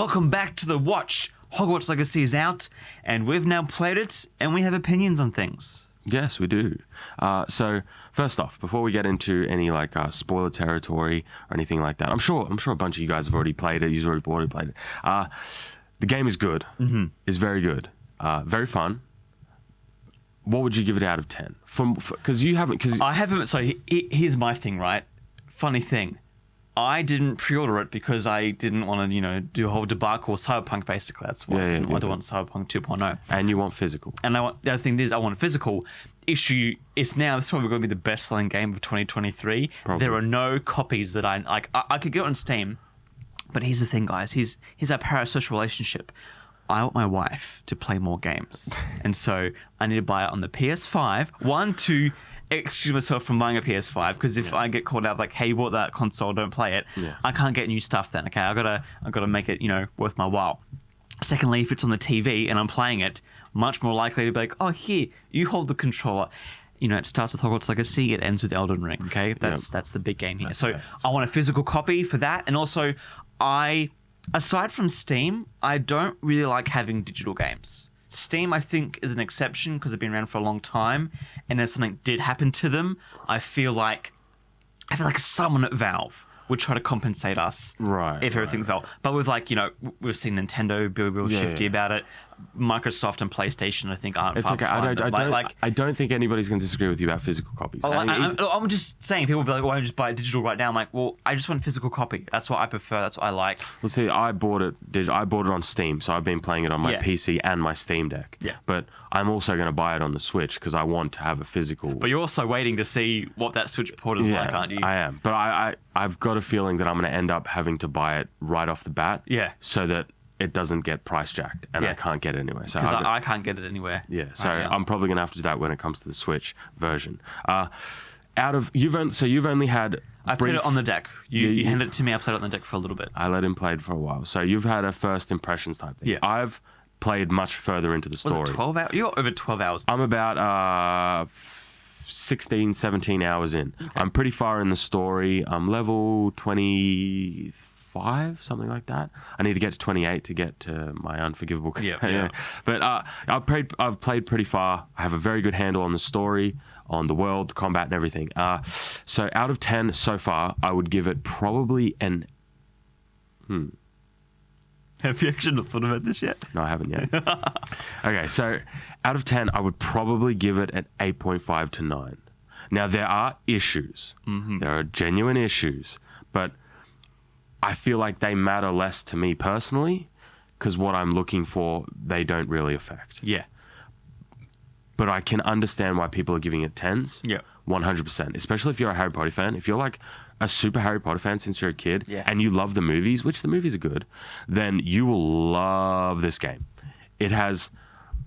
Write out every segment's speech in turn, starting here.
Welcome back to the Watch. Hogwarts Legacy is out, and we've now played it, and we have opinions on things. Yes, we do. So first off, before we get into any spoiler territory or anything like that, I'm sure a bunch of you guys have already played it. You've already played it. The game is good. Mm-hmm. It's very good. Very fun. What would you give it out of 10? Because you haven't. I haven't. So here's my thing, right? Funny thing. I didn't pre-order it because I didn't want to, do a whole debacle with Cyberpunk, basically. That's why I didn't want Cyberpunk 2.0. And you want physical. And the other thing is, I want a physical. Issue is now, this is probably going to be the best-selling game of 2023. Probably. There are no copies that I like. I could get it on Steam, but here's the thing, guys. Here's our parasocial relationship. I want my wife to play more games. And so I need to buy it on the PS5. One, to excuse myself from buying a PS5, because if I get called out like, hey, you bought that console, don't play it, I can't get new stuff then, okay? I gotta make it, worth my while. Secondly, if it's on the TV and I'm playing it, much more likely to be like, oh, here, you hold the controller. It starts with Hogwarts Legacy, it ends with Elden Ring, okay? That's the big game here. That's so I want a physical copy for that, and also aside from Steam, I don't really like having digital games. Steam, I think, is an exception because they've been around for a long time, and if something did happen to them, I feel like someone at Valve would try to compensate us if everything fell. But with we've seen Nintendo be real shifty about it. Microsoft and PlayStation, I think, aren't. It's okay. I don't think anybody's going to disagree with you about physical copies. I'm just saying, people will be like, "Why don't you just buy it digital right now?" I'm like, "Well, I just want a physical copy. That's what I prefer. That's what I like." Well, see, I bought it on Steam, so I've been playing it on my PC and my Steam Deck. Yeah. But I'm also going to buy it on the Switch because I want to have a physical. But you're also waiting to see what that Switch port is like, aren't you? I am, but I've got a feeling that I'm going to end up having to buy it right off the bat. Yeah. So that it doesn't get price jacked, and I can't get it anywhere. So because I can't get it anywhere. Yeah, so I'm probably gonna have to do that when it comes to the Switch version. You've only had. I played it on the deck. You handed it to me. I played it on the deck for a little bit. I let him play it for a while. So you've had a first impressions type thing. Yeah. I've played much further into the story. Was it 12 hours? You're over 12 hours. I'm about 16, 17 hours in. Okay. I'm pretty far in the story. I'm level 25, something like that. I need to get to 28 to get to my unforgivable. Yeah. But I've played pretty far. I have a very good handle on the story, on the world, the combat, and everything. So out of 10 so far, I would give it probably an. Have you actually thought about this yet? No, I haven't yet. Okay, so out of 10, I would probably give it an 8.5 to 9. Now, there are issues. Mm-hmm. There are genuine issues, but I feel like they matter less to me personally because what I'm looking for, they don't really affect. Yeah. But I can understand why people are giving it 10s. Yeah. 100%. Especially if you're a Harry Potter fan. If you're like a super Harry Potter fan since you're a kid and you love the movies, which the movies are good, then you will love this game. It has...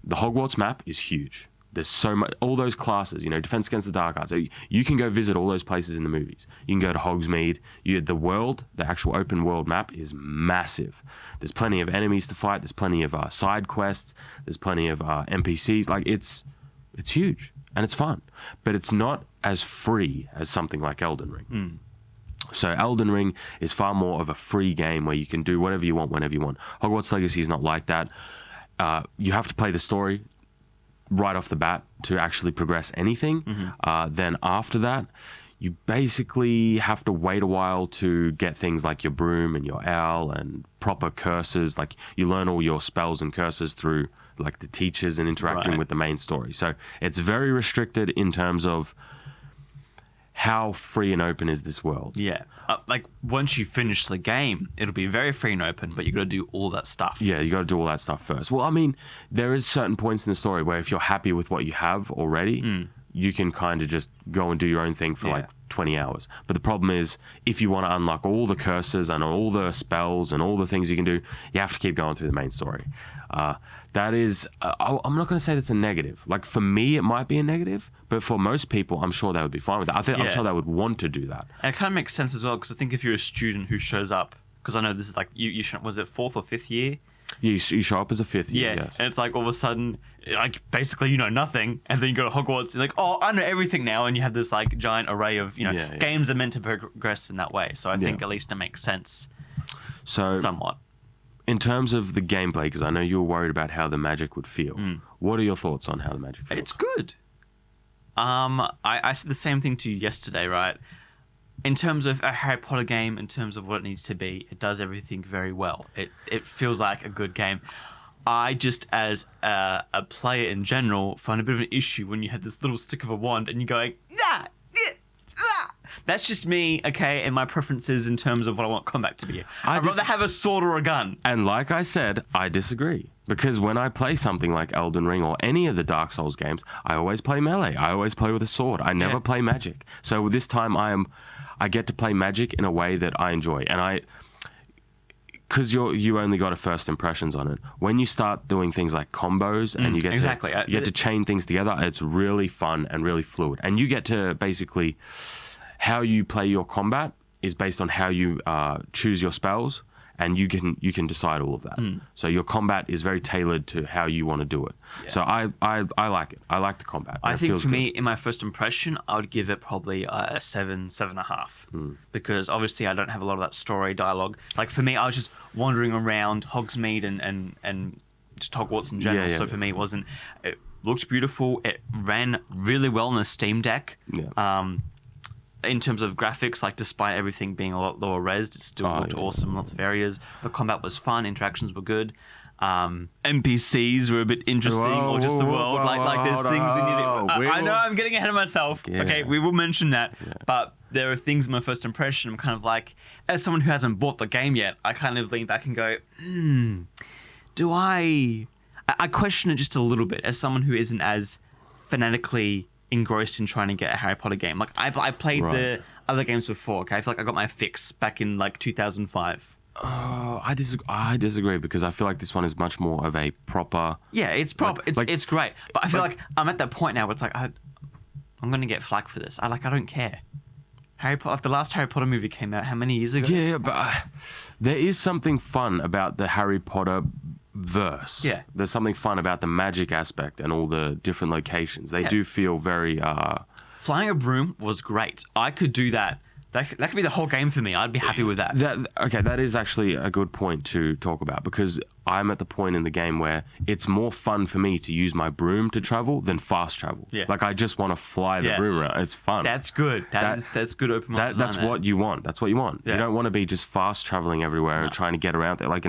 The Hogwarts map is huge. There's so much... All those classes, Defense Against the Dark Arts. So you can go visit all those places in the movies. You can go to Hogsmeade. The world, the actual open world map is massive. There's plenty of enemies to fight. There's plenty of side quests. There's plenty of NPCs. It's huge. And it's fun. But it's not as free as something like Elden Ring. Mm. So Elden Ring is far more of a free game where you can do whatever you want whenever you want. Hogwarts Legacy is not like that. You have to play the story right off the bat to actually progress anything. Mm-hmm. Then after that, you basically have to wait a while to get things like your broom and your owl and proper curses. Like you learn all your spells and curses through like the teachers and interacting with the main story. So it's very restricted in terms of how free and open is this world. Yeah. Once you finish the game, it'll be very free and open, but you got to do all that stuff. Yeah, you got to do all that stuff first. Well, I mean, there is certain points in the story where if you're happy with what you have already, you can kind of just go and do your own thing for 20 hours. But the problem is, if you want to unlock all the curses and all the spells and all the things you can do, you have to keep going through the main story. That is, I'm not going to say that's a negative. Like for me, it might be a negative, but for most people, I'm sure they would be fine with that. I'm sure they would want to do that. And it kind of makes sense as well, because I think if you're a student who shows up, because I know this is like, was it 4th or 5th year? Yeah, you show up as a 5th year, yes. And it's like all of a sudden, like basically you know nothing, and then you go to Hogwarts, and you're like, oh, I know everything now, and you have this like giant array of, games are meant to progress in that way. So I think at least it makes sense somewhat. in terms of the gameplay, because I know you were worried about how the magic would feel. What are your thoughts on how the magic feels? It's good. I said the same thing to you yesterday, right? In terms of a Harry Potter game, in terms of what it needs to be, it does everything very well. It feels like a good game. I just, as a player in general, find a bit of an issue when you have this little stick of a wand and you're going, nah, yeah, ah. That's just me, okay, and my preferences in terms of what I want combat to be. I'd rather have a sword or a gun. And like I said, I disagree. Because when I play something like Elden Ring or any of the Dark Souls games, I always play melee. I always play with a sword. I never play magic. So this time I get to play magic in a way that I enjoy. And because you only got a first impressions on it. When you start doing things like combos and you get to chain things together, it's really fun and really fluid. And you get to basically, how you play your combat is based on how you choose your spells, and you can decide all of that. So your combat is very tailored to how you want to do it. Yeah. So I like it. I like the combat. I think for me, in my first impression, I would give it probably a 7.5. Because obviously I don't have a lot of that story dialogue. Like for me, I was just wandering around Hogsmeade and just Hogwarts in general. So for me, it looked beautiful. It ran really well on a Steam Deck. Yeah. In terms of graphics, like despite everything being a lot lower res, it still looked awesome in lots of areas. The combat was fun, interactions were good. NPCs were a bit interesting, or just the world. Like there's things we need to... I know I'm getting ahead of myself. Yeah. Okay, we will mention that. Yeah. But there are things in my first impression, I'm kind of like, as someone who hasn't bought the game yet, I kind of lean back and go, do I question it just a little bit as someone who isn't as fanatically engrossed in trying to get a Harry Potter game. Like I played the other games before. Okay, I feel like I got my fix back in like 2005. Oh, I disagree because I feel like this one is much more of a proper. Yeah, it's proper. It's great, but I feel like I'm at that point now where it's like I'm gonna get flack for this. I don't care. Harry Potter, like the last Harry Potter movie came out how many years ago? Yeah, but there is something fun about the Harry Potter verse. Yeah. There's something fun about the magic aspect and all the different locations. They do feel very... Flying a broom was great. I could do that. That could be the whole game for me. I'd be happy with that. That is actually a good point to talk about because I'm at the point in the game where it's more fun for me to use my broom to travel than fast travel. Yeah. Like I just want to fly the broom around. It's fun. That's good. That's good open world design. That's what you want. That's what you want. Yeah. You don't want to be just fast traveling everywhere and trying to get around there. Like,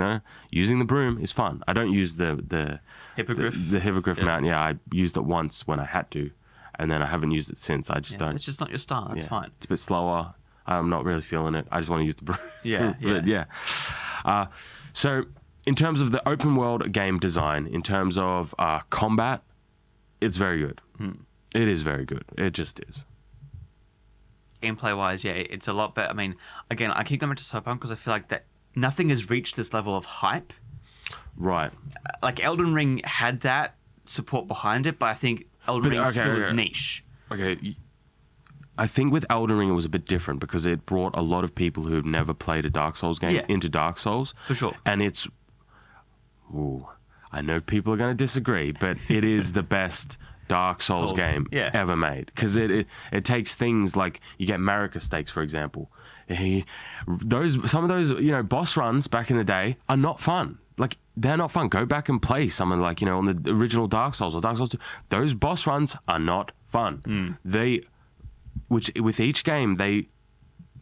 using the broom is fun. I don't use the Hippogriff. The Hippogriff Mountain. Yeah, I used it once when I had to, and then I haven't used it since. I just don't. It's just not your style. That's fine. It's a bit slower. I'm not really feeling it. I just want to use the broom. Yeah. So in terms of the open world game design, in terms of combat, it's very good. It is very good. It just is. Gameplay wise, it's a lot better. I mean, again, I keep going back to Cyberpunk because I feel like that nothing has reached this level of hype. Right. Like Elden Ring had that support behind it, but I think Elden Ring still is niche. Okay. I think with Elden Ring it was a bit different because it brought a lot of people who've never played a Dark Souls game into Dark Souls. For sure. And it's... Ooh, I know people are going to disagree, but it is the best Dark Souls game ever made. Because it takes things like... You get Marika Stakes, for example. Some of those boss runs back in the day are not fun. Like, they're not fun. Go back and play something like, on the original Dark Souls or Dark Souls 2. Those boss runs are not fun. With each game, they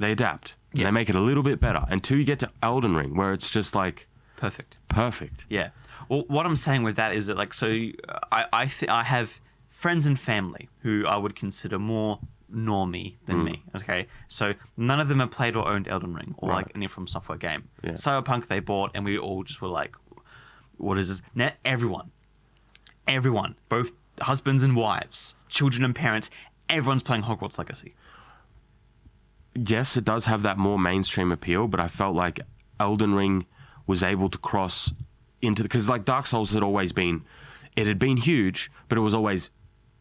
adapt. Yeah. They make it a little bit better until you get to Elden Ring, where it's just like... Perfect. Yeah. Well, what I'm saying with that is that, like, so I have friends and family who I would consider more normie than me, okay? So none of them have played or owned Elden Ring or, like, any From Software game. Yeah. Cyberpunk they bought, and we all just were like, what is this? Now, everyone, both husbands and wives, children and parents... Everyone's playing Hogwarts Legacy. Yes, it does have that more mainstream appeal, but I felt like Elden Ring was able to cross into... Because like Dark Souls had always been... It had been huge, but it was always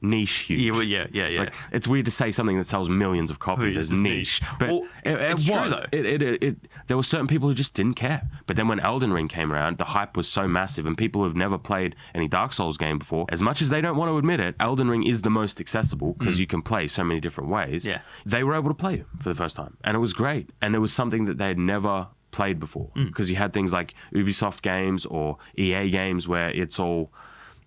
niche huge. Yeah. Like, it's weird to say something that sells millions of copies as niche. But well, it's true, though. There were certain people who just didn't care. But then when Elden Ring came around, the hype was so massive, and people who've never played any Dark Souls game before, as much as they don't want to admit it, Elden Ring is the most accessible because you can play so many different ways. Yeah. They were able to play it for the first time, and it was great. And it was something that they had never played before. Because you had things like Ubisoft games or EA games where it's all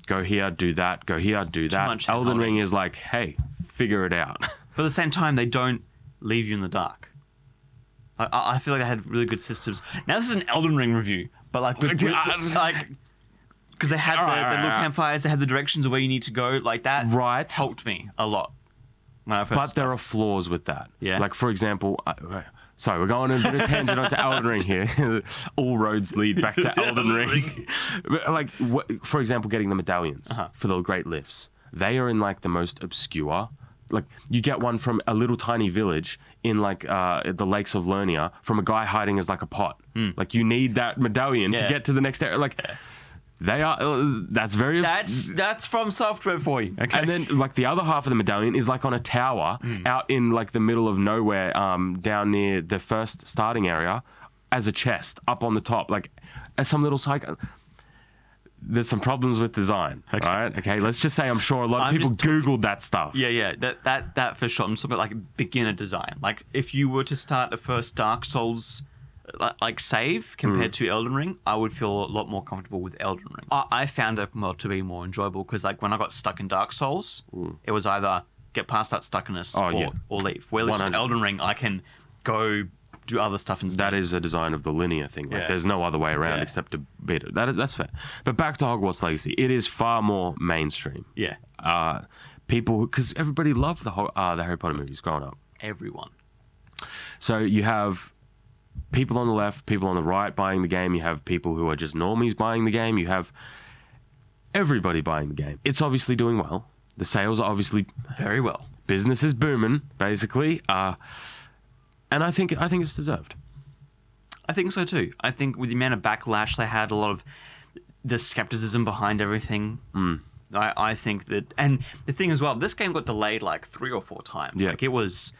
go here, do that, go here, do that. Elden Ring is like, hey, figure it out. But at the same time, they don't leave you in the dark. I feel like they had really good systems. Now this is an Elden Ring review, but like because they had the little campfires, they had the directions of where you need to go, like that. Right, helped me a lot when I first. But there are flaws with that. Yeah. Like for example, sorry, we're going on a bit of tangent onto Elden Ring here. All roads lead back to Elden Ring. Like for example, getting the medallions for the great lifts. They are in like the most obscure. Like you get one from a little tiny village in like the lakes of Lernia from a guy hiding as like a pot. Like you need that medallion to get to the next area. Like they are. That's very. That's from software for you. Okay. And then like the other half of the medallion is like on a tower out in like the middle of nowhere, down near the first starting area, as a chest up on the top, like as some little psycho. There's some problems with design, right? Okay, let's just say I'm sure a lot of people Googled that stuff. Yeah, that for sure. I'm talking about like beginner design. Like if you were to start the first Dark Souls like save compared to Elden Ring, I would feel a lot more comfortable with Elden Ring. I found it to be more enjoyable because like when I got stuck in Dark Souls, it was either get past that stuckness or leave. Whereas with Elden Ring, I can go do other stuff instead. That is a design of the linear thing. Like there's no other way around except to beat it. That's fair. But back to Hogwarts Legacy, it is far more mainstream. Yeah. People, because everybody loved the Harry Potter movies growing up. Everyone. So you have people on the left, people on the right buying the game. You have people who are just normies buying the game. You have everybody buying the game. It's obviously doing well. The sales are obviously very well. Business is booming, basically. And I think it's deserved. I think so too. I think with the amount of backlash they had, a lot of the skepticism behind everything. I think that, and the thing as well, this game got delayed like 3 or 4 times. Yeah. Like it was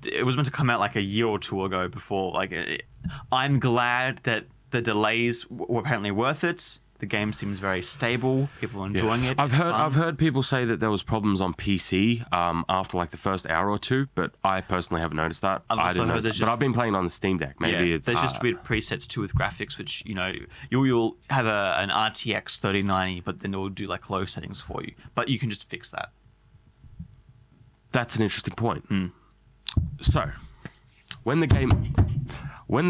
meant to come out like a year or 2 ago before. Like I'm glad that the delays were apparently worth it. The game seems very stable. People are enjoying it. I've heard people say that there was problems on PC after like the first hour or 2, but I personally haven't noticed that. I didn't notice, but I've been playing on the Steam Deck. Maybe there's just weird presets too with graphics, which you'll have an RTX 3090, but then it will do like low settings for you. But you can just fix that. That's an interesting point. So, when the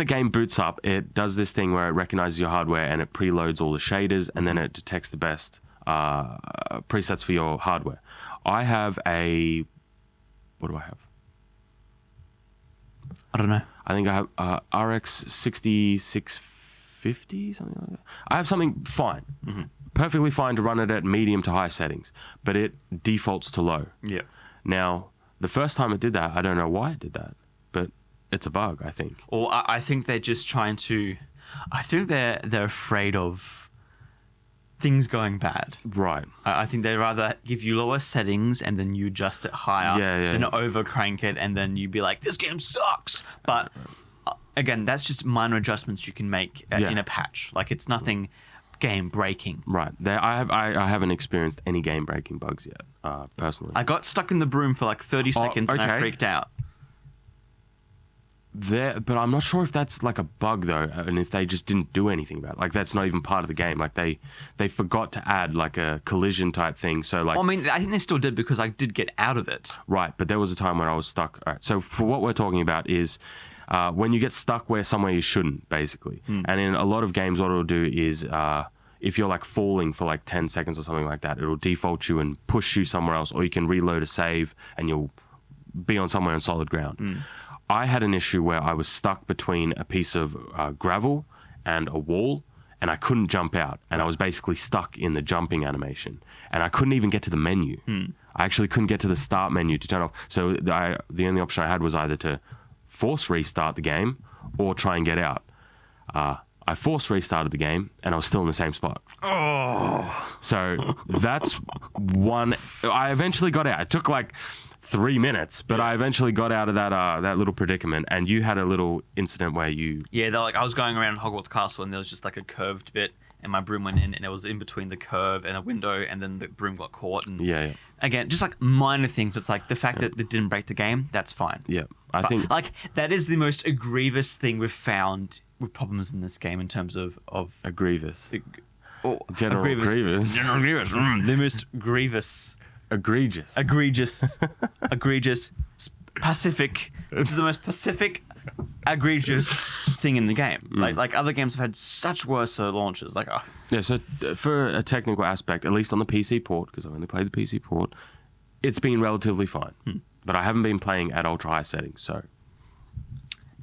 game boots up, it does this thing where it recognizes your hardware and it preloads all the shaders, and then it detects the best presets for your hardware. I have what do I have? I don't know. I think I have RX 6650, something like that. I have something fine. Perfectly fine to run it at medium to high settings, but it defaults to low. Yeah. Now, the first time it did that, I don't know why it did that, but it's a bug, I think. Or I think they're just trying to. I think they're afraid of things going bad. Right. I think they'd rather give you lower settings and then you adjust it higher than over crank it and then you'd be like, this game sucks. But again, that's just minor adjustments you can make in a patch. Like it's nothing game breaking. Right. I haven't experienced any game breaking bugs yet, personally. I got stuck in the broom for like 30 seconds and I freaked out. But I'm not sure if that's like a bug though, and if they just didn't do anything about it. Like that's not even part of the game. Like they forgot to add like a collision type thing. So like, well, I mean, I think they still did because I did get out of it. Right, but there was a time when I was stuck. All right, so for what we're talking about is when you get stuck somewhere you shouldn't, basically. And in a lot of games, what it'll do is if you're like falling for like 10 seconds or something like that, it'll default you and push you somewhere else, or you can reload a save and you'll be on somewhere on solid ground. I had an issue where I was stuck between a piece of gravel and a wall, and I couldn't jump out. And I was basically stuck in the jumping animation. And I couldn't even get to the menu. I actually couldn't get to the start menu to turn off. So the only option I had was either to force restart the game or try and get out. I force restarted the game, and I was still in the same spot. So that's one. I eventually got out. It took like 3 minutes, but I eventually got out of that little predicament. And you had a little incident where you... Yeah, I was going around Hogwarts Castle and there was just like a curved bit and my broom went in and it was in between the curve and a window and then the broom got caught. And again, just like minor things. It's like the fact that it didn't break the game, that's fine. Yeah, I think... Like, that is the most egregious thing we've found with problems in this game in terms of A Grievous. General Grievous. General Grievous. The most grievous. Egregious. Egregious. Pacific. This is the most pacific, egregious thing in the game. Like other games have had such worse launches. Like, Yeah, so for a technical aspect, at least on the PC port, because I've only played the PC port, it's been relatively fine. But I haven't been playing at ultra high settings, so.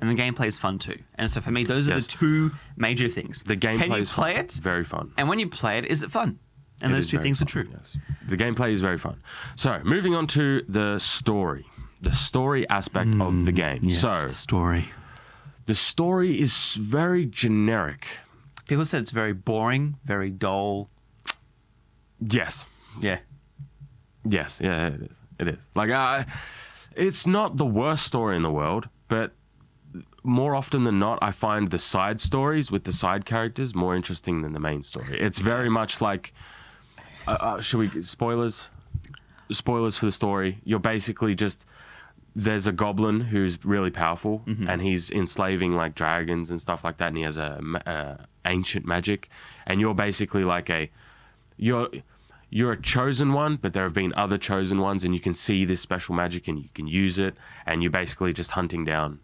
And the gameplay is fun too. And so for me, those are the two major things. The gameplay Can you is play fun. it? Very fun. And when you play it, is it fun? And those two things are true. Yes. The gameplay is very fun. So, moving on to the story. The story aspect of the game. Yes, So, the story. the story is very generic. People said it's very boring, very dull. Yes. Yeah. Yes. Yeah, it is. It is. Like, it's not the worst story in the world, but more often than not, I find the side stories with the side characters more interesting than the main story. It's very much like, should we, spoilers for the story. You're basically just, there's a goblin who's really powerful and he's enslaving like dragons and stuff like that. And he has a ancient magic, and you're basically like you're a chosen one, but there have been other chosen ones, and you can see this special magic and you can use it, and you're basically just hunting down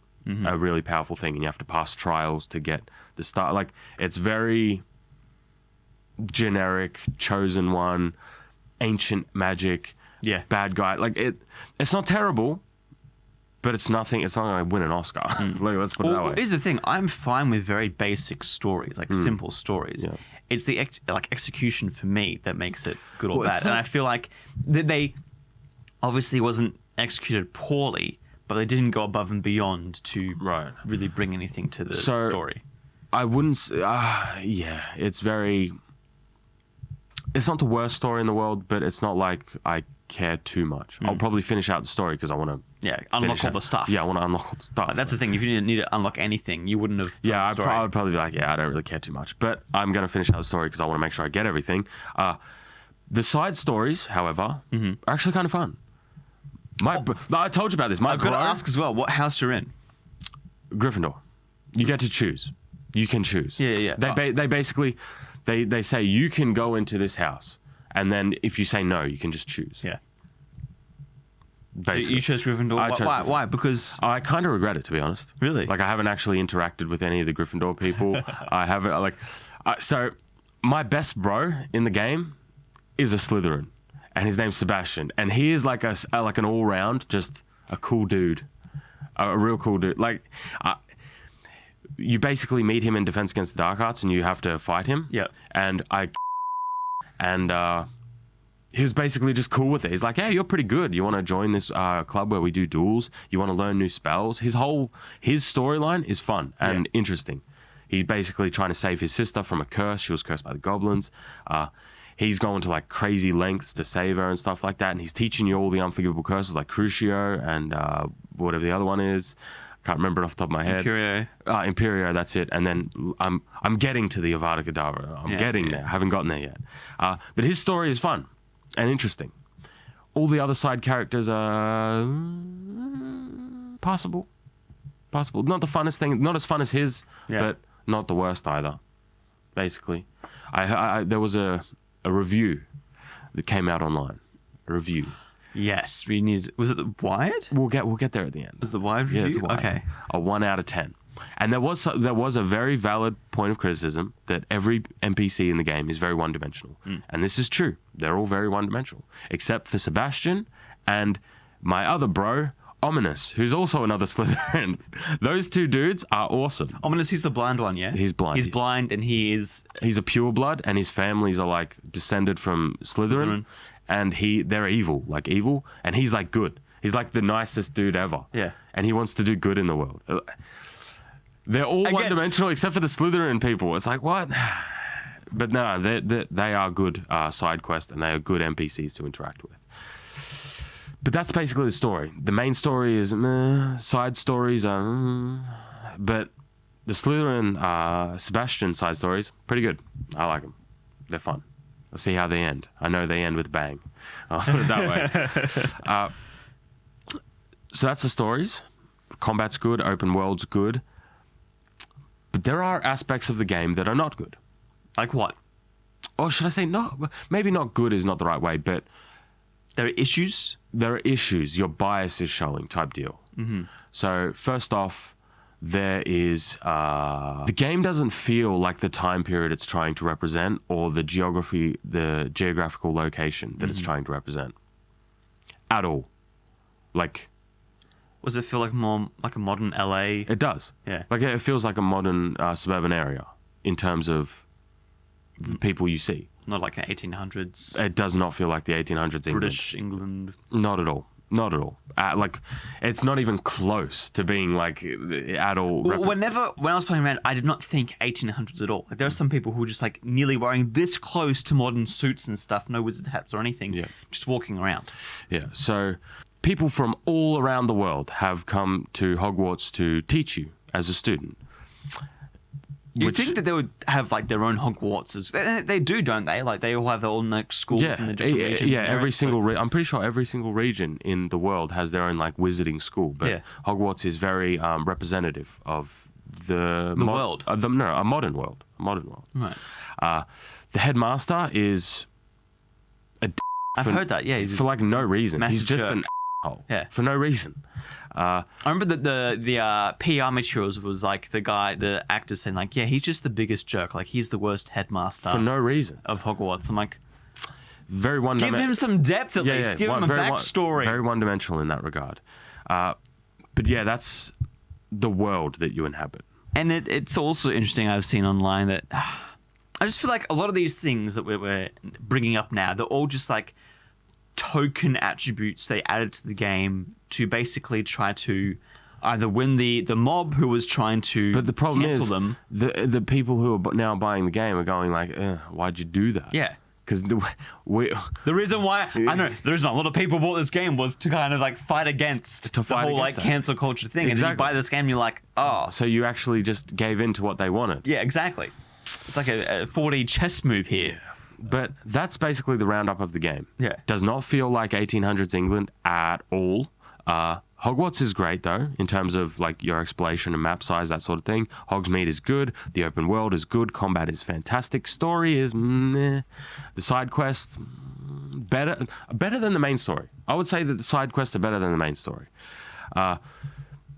a really powerful thing, and you have to pass trials to get the start. Like, it's very generic, chosen one, ancient magic, bad guy. Like, it's not terrible, but it's nothing. It's not going to win an Oscar. Like, let's put it that way. Here's the thing. I'm fine with very basic stories, like simple stories. Yeah. It's the execution for me that makes it good or bad. And I feel like they obviously wasn't executed poorly, but they didn't go above and beyond to really bring anything to the story. I wouldn't. It's very. It's not the worst story in the world, but it's not like I care too much. I'll probably finish out the story because I want to. Yeah, unlock all the stuff. Yeah, I want to unlock all the stuff. That's the thing. If you didn't need to unlock anything, you wouldn't have. Yeah, I would probably be like, I don't really care too much, but I'm going to finish out the story because I want to make sure I get everything. The side stories, however, are actually kind of fun. I told you about this. I've got to ask as well, what house you're in? Gryffindor. You get to choose. You can choose. Yeah. They basically, they say you can go into this house, and then if you say no, you can just choose. Yeah. Basically. So you chose Gryffindor. Why? Because I kind of regret it, to be honest. Really? Like, I haven't actually interacted with any of the Gryffindor people. I haven't so my best bro in the game is a Slytherin, and his name's Sebastian, and he is like an all round just a cool dude, a real cool dude. Like, you basically meet him in Defense Against the Dark Arts, and you have to fight him. Yeah. And he was basically just cool with it. He's like, hey, you're pretty good. You want to join this club where we do duels? You want to learn new spells? His storyline is fun and interesting. He's basically trying to save his sister from a curse. She was cursed by the goblins. He's going to like crazy lengths to save her and stuff like that. And he's teaching you all the unforgivable curses like Crucio and whatever the other one is. Can't remember it off the top of my head. Imperio, that's it. And then I'm getting to the Avada Kedavra. I'm getting there. I haven't gotten there yet. But his story is fun and interesting. All the other side characters are passable. Not the funnest thing. Not as fun as his, but not the worst either. Basically, there was a review that came out online. A review. Yes, we need. Was it the Wired? We'll get there at the end. Was the Wired review? Yeah, it's the Wired. Okay. A 1 out of 10. And there was a very valid point of criticism that every NPC in the game is very one-dimensional. And this is true. They're all very one-dimensional. Except for Sebastian and my other bro, Ominous, who's also another Slytherin. Those two dudes are awesome. Ominous, he's the blind one, yeah? He's blind. He's blind and he's a pureblood, and his families are like descended from Slytherin. And they're evil, and he's like good. He's like the nicest dude ever. Yeah. And he wants to do good in the world. They're all one-dimensional except for the Slytherin people. It's like, what? But no, they are good side quests, and they are good NPCs to interact with. But that's basically the story. The main story is side stories are but the Slytherin Sebastian side stories, pretty good. I like them. They're fun. Let's see how they end. I know they end with a bang. I'll put it that way. So that's the stories. Combat's good. Open world's good. But there are aspects of the game that are not good. Like what? Or should I say not? Maybe not good is not the right way, but There are issues. there are issues. Your bias is showing type deal. Mm-hmm. So first off, there is the game doesn't feel like the time period it's trying to represent or the geographical location that it's trying to represent at all. Like, Does it feel like more like a modern LA? it does. Yeah. Like it feels like a modern suburban area in terms of the people you see. Not like an 1800s It does not feel like the 1800s England. British England. Not at all. Not at all. Like, it's not even close to being like at all. Well, when I was playing around, I did not think 1800s at all. Like there are some people who are just like nearly wearing this close to modern suits and stuff, no wizard hats or anything, just walking around. Yeah. So people from all around the world have come to Hogwarts to teach you as a student. You'd think that they would have like their own Hogwarts. They do, don't they? Like they all have their own like schools in the different regions. Yeah, I'm pretty sure every single region in the world has their own like wizarding school. But Hogwarts is very representative of the world. A modern world. A modern world. Right. The headmaster is I've heard that. Yeah, for like no reason. He's just jerk. an asshole. Yeah. For no reason. I remember that the PR materials was like the actor saying like, yeah, he's just the biggest jerk. Like he's the worst headmaster For no reason. of Hogwarts. I'm like, Very one give him some depth at least. Give him a backstory. Very one-dimensional in that regard. But yeah, that's the world that you inhabit. And it's also interesting. I've seen online that I just feel like a lot of these things that we're bringing up now, they're all just like token attributes they added to the game to basically try to either win the mob who was trying to But the problem cancel is them. the people who are now buying the game are going like, why'd you do that? Yeah. Because The reason why I know the reason a lot of people bought this game was to kind of like fight against the whole like that. cancel culture thing. And then you buy this game, and you're like, oh, So you actually just gave in to what they wanted. yeah, exactly. It's like a 4D chess move here. But that's basically the roundup of the game. Yeah. Does not feel like 1800s England at all. Hogwarts is great though, in terms of like your exploration and map size, that sort of thing. Hogsmeade is good. The open world is good. Combat is fantastic. Story is meh. The side quests better than the main story. I would say that the side quests are better than the main story.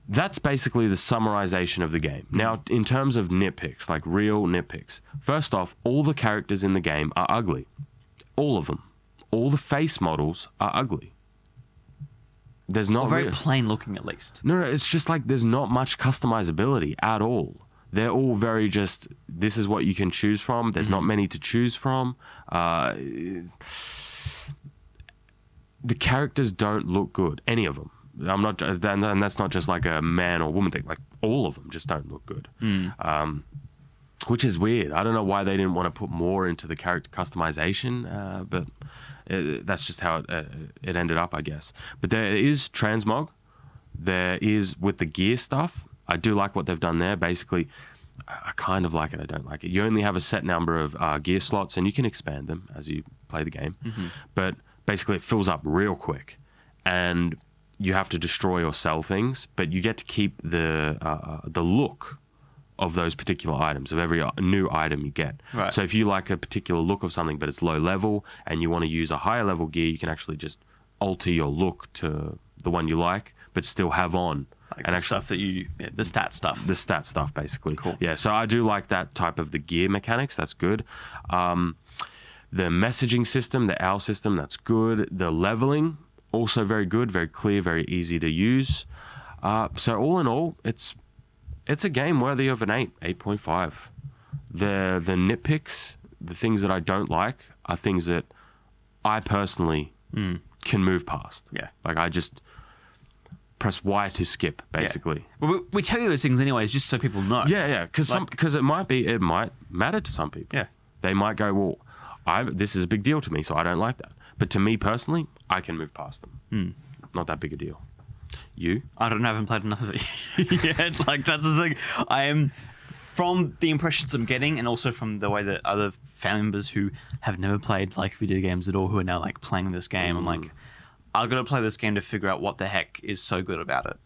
That's basically the summarization of the game. Now, in terms of nitpicks, like real nitpicks, first off, all the characters in the game are ugly. All of them. All the face models are ugly. There's not Very plain looking, at least. No, it's just like there's not much customizability at all. They're all very just, this is what you can choose from. There's not many to choose from. The characters don't look good, any of them. I'm not, and that's not just like a man or woman thing. Like all of them just don't look good, which is weird. I don't know why they didn't want to put more into the character customization, but that's just how it ended up, I guess. But there is transmog. There is with the gear stuff. I do like what they've done there. Basically, I kind of like it. I don't like it. You only have a set number of gear slots, and you can expand them as you play the game. But basically, it fills up real quick, and you have to destroy or sell things, but you get to keep the look of those particular items, of every new item you get. Right. So if you like a particular look of something, but it's low level, and you want to use a higher level gear, you can actually just alter your look to the one you like, but still have on. Like and the stuff that the stat stuff. The stat stuff, basically. Cool. Yeah, so I do like that type of the gear mechanics. That's good. The messaging system, the OWL system, that's good. The leveling, also very good, very clear, very easy to use. So all in all, it's a game worthy of an 8.5. The nitpicks, the things that I don't like, are things that I personally can move past. Yeah. Like I just press Y to skip, basically. Yeah. Well, we tell you those things anyways, just so people know. Yeah, because it might matter to some people. Yeah. They might go, well, this is a big deal to me, so I don't like that. But to me personally, I can move past them. Not that big a deal. You? I haven't played enough of it yet. Like, that's the thing. I am, from the impressions I'm getting, and also from the way that other family members who have never played, like, video games at all, who are now, like, playing this game, I'm like, I've got to play this game to figure out what the heck is so good about it.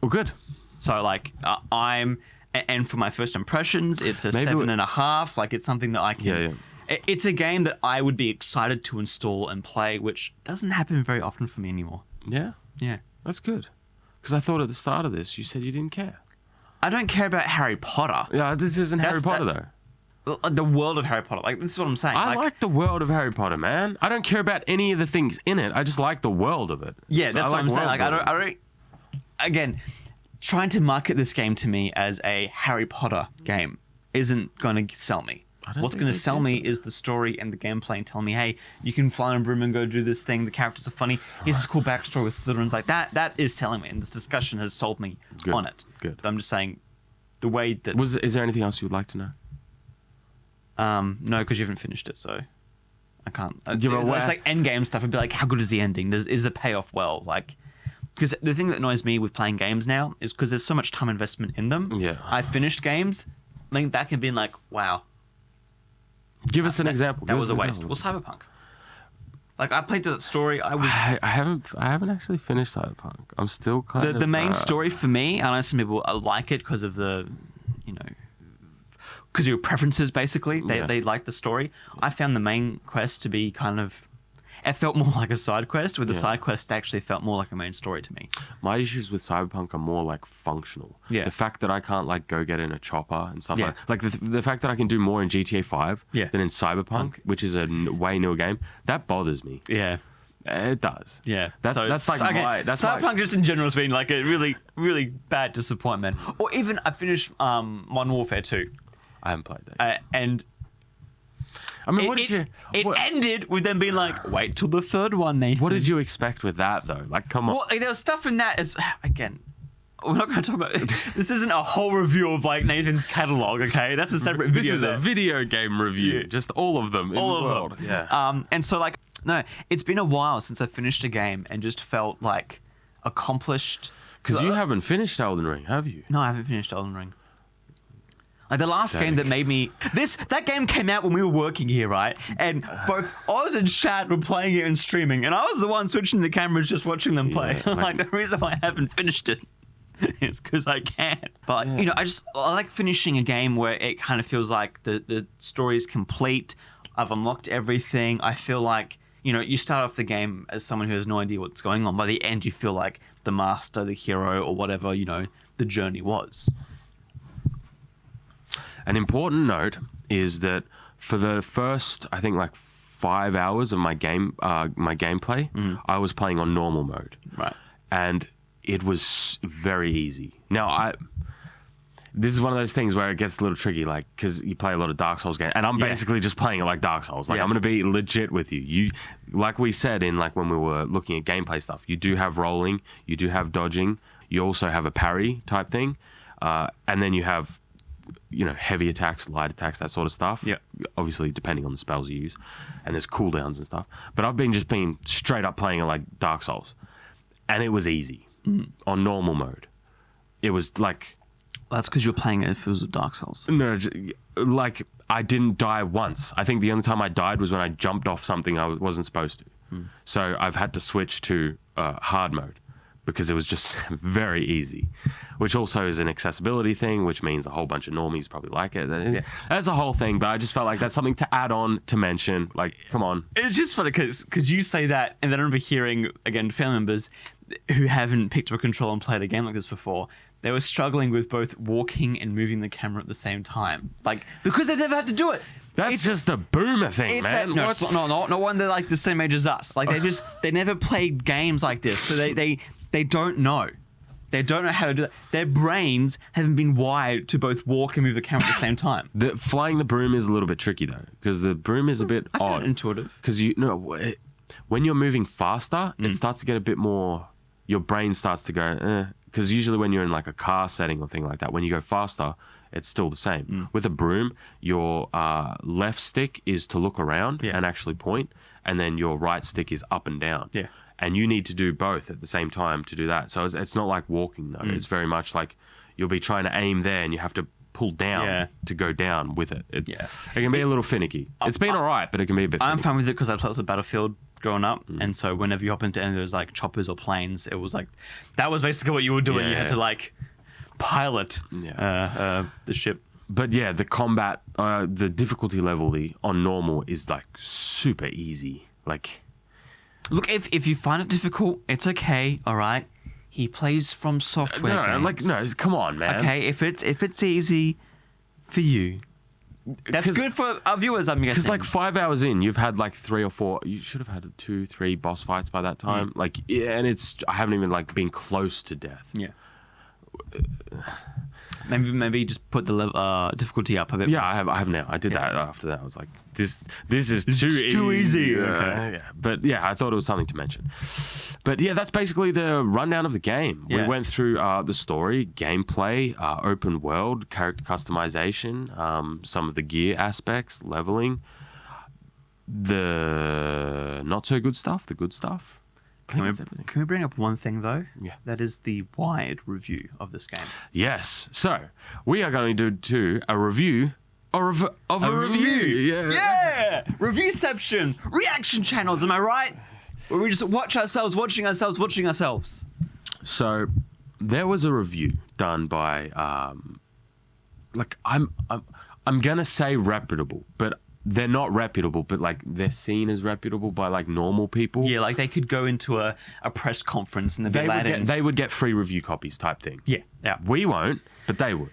Well, good. So like and for my first impressions, it's a 7.5. Like it's something that I can. It's a game that I would be excited to install and play, which doesn't happen very often for me anymore. Yeah? Yeah. That's good. Because I thought at the start of this, you said you didn't care. I don't care about Harry Potter. Yeah, this isn't Harry Potter, though. The world of Harry Potter. Like, this is what I'm saying. I like the world of Harry Potter, man. I don't care about any of the things in it. I just like the world of it. Yeah, that's what I'm saying. Like, I don't... Again, trying to market this game to me as a Harry Potter game isn't going to sell me. What's going to sell me is the story and the gameplay and tell me, hey, you can fly on a broom and go do this thing. The characters are funny. Here's this cool backstory with Slytherins. Like that is selling me, and this discussion has sold me on it. Good. But I'm just saying, the way that is there anything else you would like to know? No, because you haven't finished it, so I can't. It's aware? like end game stuff. I'd be like, how good is the ending? Is the payoff well? Like, because the thing that annoys me with playing games now is because there's so much time investment in them. Yeah. I finished games, leaning back and being like, wow. Give us an example. That was a waste. Well, Cyberpunk. Like I played the story. I haven't actually finished Cyberpunk. I'm still kind of the main story for me. I know some people like it because of the, because of your preferences. Basically, they like the story. I found the main quest to be kind of. It felt more like a side quest, where the side quest actually felt more like a main story to me. My issues with Cyberpunk are more like functional. Yeah. The fact that I can't like go get in a chopper and stuff like the fact that I can do more in GTA 5 than in Cyberpunk, which is a way newer game, that bothers me. Yeah. It does. Yeah. That's like Cyberpunk just in general has been like a really, really bad disappointment. Or even I finished Modern Warfare 2. I haven't played that. And I mean, it ended with them being like, wait till the third one, Nathan. What did you expect with that, though? Like, come on. Well, like, there was stuff in that again, we're not going to talk about this. Isn't a whole review of like Nathan's catalog, okay? That's a separate video. This is a video game review. Yeah. Just all of them in the world. Them. Yeah. And so like, no, it's been a while since I finished a game and just felt like accomplished. Because you haven't finished Elden Ring, have you? No, I haven't finished Elden Ring. Like the last game that made me that game came out when we were working here, right? And both Oz and Shad were playing it and streaming, and I was the one switching the cameras, just watching them play. Yeah, like the reason why I haven't finished it is because I can't. But I like finishing a game where it kind of feels like the story is complete. I've unlocked everything. I feel like you start off the game as someone who has no idea what's going on. By the end, you feel like the master, the hero, or whatever the journey was. An important note is that for the first, I think, like 5 hours of my gameplay, I was playing on normal mode. Right. And it was very easy. Now, this is one of those things where it gets a little tricky, like, because you play a lot of Dark Souls games, and I'm basically just playing it like Dark Souls. Like, I'm going to be legit with you. You, like we said in, like, when we were looking at gameplay stuff, you do have rolling, you do have dodging, you also have a parry type thing, and then you have heavy attacks, light attacks, that sort of stuff. Yeah. Obviously, depending on the spells you use. And there's cooldowns and stuff. But I've been straight up playing it like Dark Souls. And it was easy. On normal mode. It was like... That's because you're playing it if it was Dark Souls. No, like, I didn't die once. I think the only time I died was when I jumped off something I wasn't supposed to. So I've had to switch to hard mode. Because it was just very easy, which also is an accessibility thing, which means a whole bunch of normies probably like it. Yeah. That's a whole thing, but I just felt like that's something to add on, to mention. Like, come on. It's just funny because you say that, and then I remember hearing, again, family members who haven't picked up a controller and played a game like this before, they were struggling with both walking and moving the camera at the same time. Like, because they never had to do it. That's just a boomer thing, man. No one they're like the same age as us. Like, they never played games like this, so they don't know. They don't know how to do that. Their brains haven't been wired to both walk and move the camera at the same time. Flying the broom is a little bit tricky, though, because the broom is a bit odd. Intuitive. Because when you're moving faster, it starts to get a bit more... Your brain starts to go, because usually when you're in like a car setting or thing like that, when you go faster, it's still the same. With a broom, your left stick is to look around and actually point, and then your right stick is up and down. Yeah. And you need to do both at the same time to do that. So it's not like walking, though. It's very much like you'll be trying to aim there and you have to pull down to go down with it. It can be a little finicky. It's been all right, but it can be a bit finicky. I'm fine with it because I played with Battlefield growing up. And so whenever you hop into any of those like choppers or planes, it was like, that was basically what you were doing. You had to like pilot the ship. But yeah, the combat, the difficulty level on normal is like super easy. Like, look, if you find it difficult, it's okay. All right. He plays From Software games. Come on, man. Okay, if it's easy for you, that's good for our viewers. I'm guessing. Because like 5 hours in, you've had like 3 or 4. You should have had 2, 3 boss fights by that time. Like, yeah, and I haven't even like been close to death. Yeah. Maybe just put the difficulty up a bit. Yeah, I have now. I did that after that. I was like, this is too easy. Okay. Yeah. But yeah, I thought it was something to mention. But yeah, that's basically the rundown of the game. Yeah. We went through the story, gameplay, open world, character customization, some of the gear aspects, leveling, the not so good stuff, the good stuff. Can we bring up one thing though? Yeah. That is the wide review of this game. Yes. So we are going to do a review of a review. Yeah. Reviewception. Reaction channels. Am I right? Where we just watch ourselves, watching ourselves. So there was a review done by I'm gonna say reputable, but they're not reputable, but like they're seen as reputable by like normal people. Yeah, like they could go into a press conference and they would get free review copies type thing. Yeah. We won't, but they would.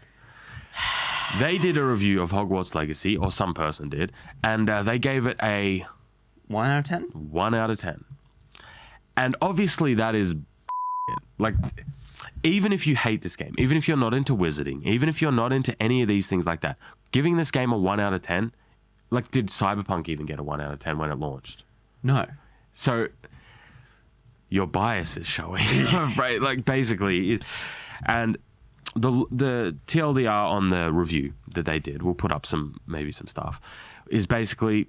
They did a review of Hogwarts Legacy, or some person did, and they gave it a 1 out of 10. 1 out of 10. And obviously that is like, even if you hate this game, even if you're not into wizarding, even if you're not into any of these things like that, giving this game a 1 out of 10. Like, did Cyberpunk even get a 1 out of 10 when it launched? No. So, your bias is showing, right? Like, basically. And the TLDR on the review that they did, we'll put up maybe some stuff, is basically,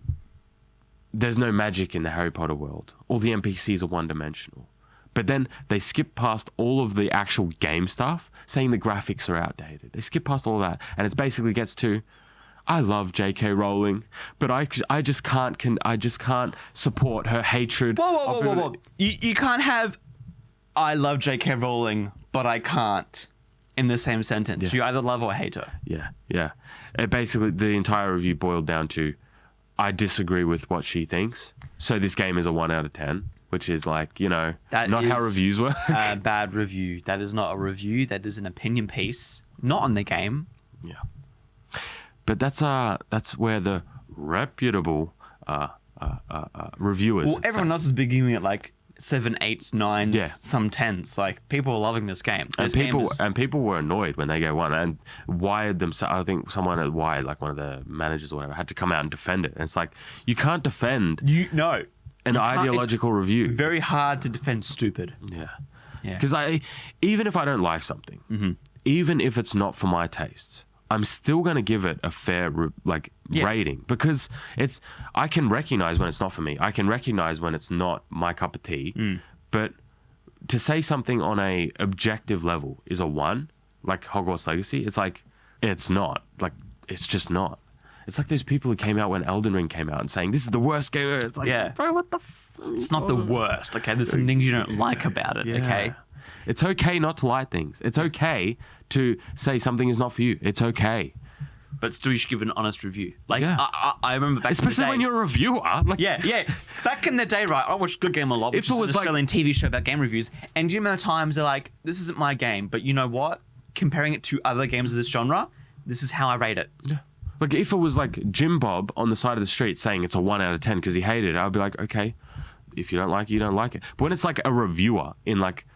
there's no magic in the Harry Potter world. All the NPCs are one-dimensional. But then they skip past all of the actual game stuff, saying the graphics are outdated. They skip past all that, and it basically gets to, I love J.K. Rowling, but I just can't support her hatred. Whoa. You can't have I love J.K. Rowling, but I can't in the same sentence. Yeah. You either love or hate her. Yeah. It basically, the entire review boiled down to, I disagree with what she thinks. So this game is a 1 out of 10, which is like, not how reviews work. A bad review. That is not a review. That is an opinion piece, not on the game. Yeah. But that's where the reputable reviewers. Well, everyone else is beginning at like 7, 8s, 9s, some 10s. Like, people are loving this game. And people were annoyed when they gave 1 and Wired themselves. I think someone at Wired, like one of the managers or whatever, had to come out and defend it. And it's like, you can't defend an ideological review. Very hard to defend stupid. Yeah. Because even if I don't like something, even if it's not for my tastes, I'm still going to give it a fair rating, because I can recognize when it's not for me. I can recognize when it's not my cup of tea. But to say something on a objective level is a 1, like Hogwarts Legacy, it's like, it's not. Like, it's just not. It's like those people who came out when Elden Ring came out and saying, this is the worst game ever. It's like, bro, what the It's not the worst, okay? There's some things you don't like about it, okay? It's okay not to like things. It's okay to say something is not for you. It's okay. But still, you should give an honest review. Like, I remember back in the day... Especially when you're a reviewer. Like, yeah. Back in the day, right, I watched Good Game a lot, which is an Australian TV show about game reviews. And you know times they're like, this isn't my game, but you know what? Comparing it to other games of this genre, this is how I rate it. Yeah. Like, if it was like Jim Bob on the side of the street saying it's a 1 out of 10 because he hated it, I'd be like, okay, if you don't like it, you don't like it. But when it's like a reviewer in like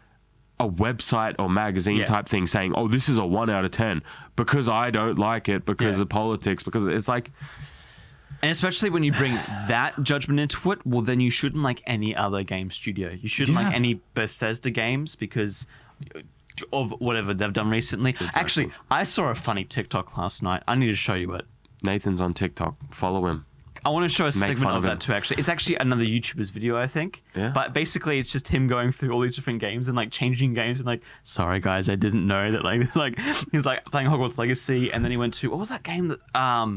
a website or magazine type thing saying, oh, this is a 1 out of 10 because I don't like it, because of politics, because it's like... And especially when you bring that judgment into it, well, then you shouldn't like any other game studio. You shouldn't like any Bethesda games because of whatever they've done recently. Exactly. Actually, I saw a funny TikTok last night. I need to show you it. Nathan's on TikTok. Follow him. I want to show a segment of that too, actually. It's actually another YouTuber's video, I think. Yeah. But basically, it's just him going through all these different games and like changing games and like, sorry guys, I didn't know that he's like playing Hogwarts Legacy, and then he went to, what was that game that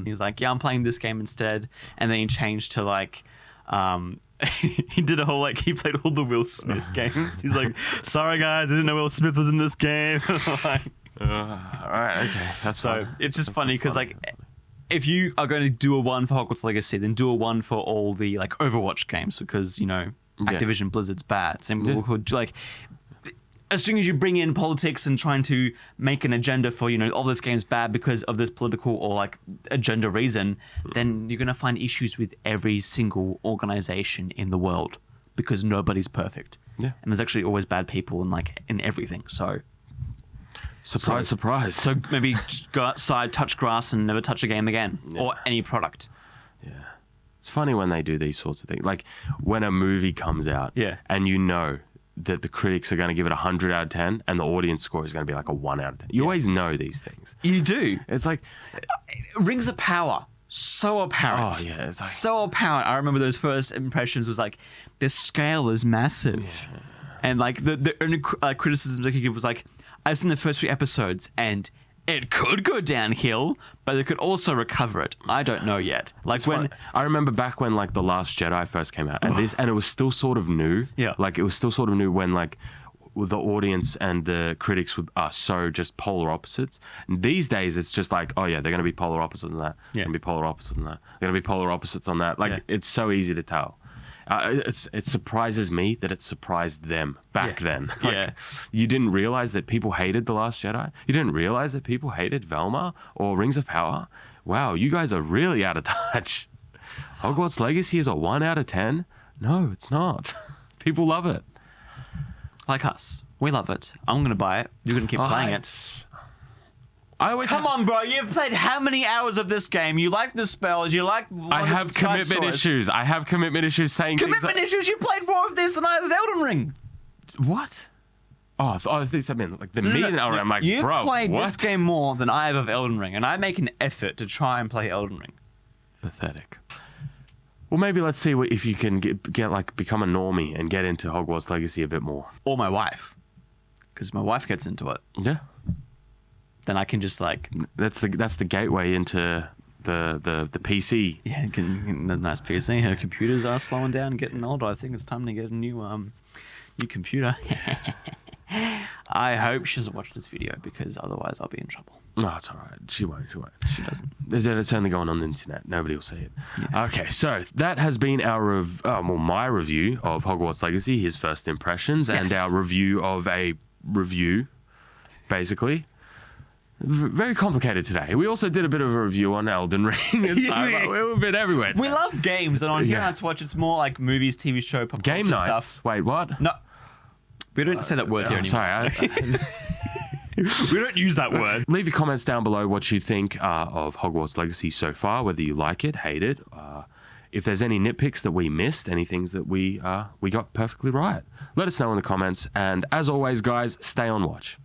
he was like, yeah, I'm playing this game instead, and then he changed to like he did a whole he played all the Will Smith games. He's like, sorry guys, I didn't know Will Smith was in this game. All right, okay, that's So fine. it's just funny because funny. like, if you are going to do a one for Hogwarts Legacy, then do a one for all the like Overwatch games because Activision Blizzard's bad. Same with like. As soon as you bring in politics and trying to make an agenda for, all this game's bad because of this political or like agenda reason, then you're going to find issues with every single organization in the world because nobody's perfect. Yeah. And there's actually always bad people in everything. So Surprise. So maybe just go outside, touch grass and never touch a game again or any product. Yeah. It's funny when they do these sorts of things. Like when a movie comes out and that the critics are going to give it 100 out of 10 and the audience score is going to be like a 1 out of 10. You always know these things. You do. It's like... Rings of Power. So apparent. Oh, yeah. It's like... So apparent. I remember those first impressions was like, the scale is massive. Yeah. And like the only criticism they could give was like, I've seen the first 3 episodes and it could go downhill, but it could also recover it. I don't know yet. Like I remember back when like The Last Jedi first came out, and it was still sort of new. Yeah. Like it was still sort of new when like the audience and the critics are so just polar opposites. And these days it's just like, oh yeah, they're going to be polar opposites on that. They're going to be polar opposites on that. They're going to be polar opposites on that. Like it's so easy to tell. It surprises me that it surprised them back then. Like, you didn't realize that people hated The Last Jedi? You didn't realize that people hated Velma or Rings of Power? Wow, you guys are really out of touch. Hogwarts Legacy is a 1 out of 10? No, it's not. People love it. Like us. We love it. I'm going to buy it. You're going to keep playing it. Come on, bro. You've played how many hours of this game? You like the spells. You like... I have commitment issues. I have commitment issues saying commitment issues? You played more of this than I have of Elden Ring. What? Oh, I think I mean like the mean. I'm like, you've bro, played what? this game more than I have of Elden Ring, and I make an effort to try and play Elden Ring. Pathetic. Well, maybe let's see if you can become a normie and get into Hogwarts Legacy a bit more. Or my wife, because my wife gets into it. Yeah. Then I can just like... That's the gateway into the PC. Yeah, the nice PC. Her computers are slowing down and getting older. I think it's time to get a new computer. I hope she doesn't watch this video because otherwise I'll be in trouble. No, it's all right. She won't. She doesn't. It's only going on the internet. Nobody will see it. Yeah. Okay, so that has been my review of Hogwarts Legacy, his first impressions, and our review of a review, basically. Very complicated today. We also did a bit of a review on Elden Ring. And so we're a bit everywhere today. We love games, and on Here Nights Watch, it's more like movies, TV show, pop game culture nights. Stuff. Wait, what? No, we don't say that word here anymore. Sorry. We don't use that word. Leave your comments down below what you think of Hogwarts Legacy so far, whether you like it, hate it, if there's any nitpicks that we missed, any things that we got perfectly right. Let us know in the comments, and as always, guys, stay on watch.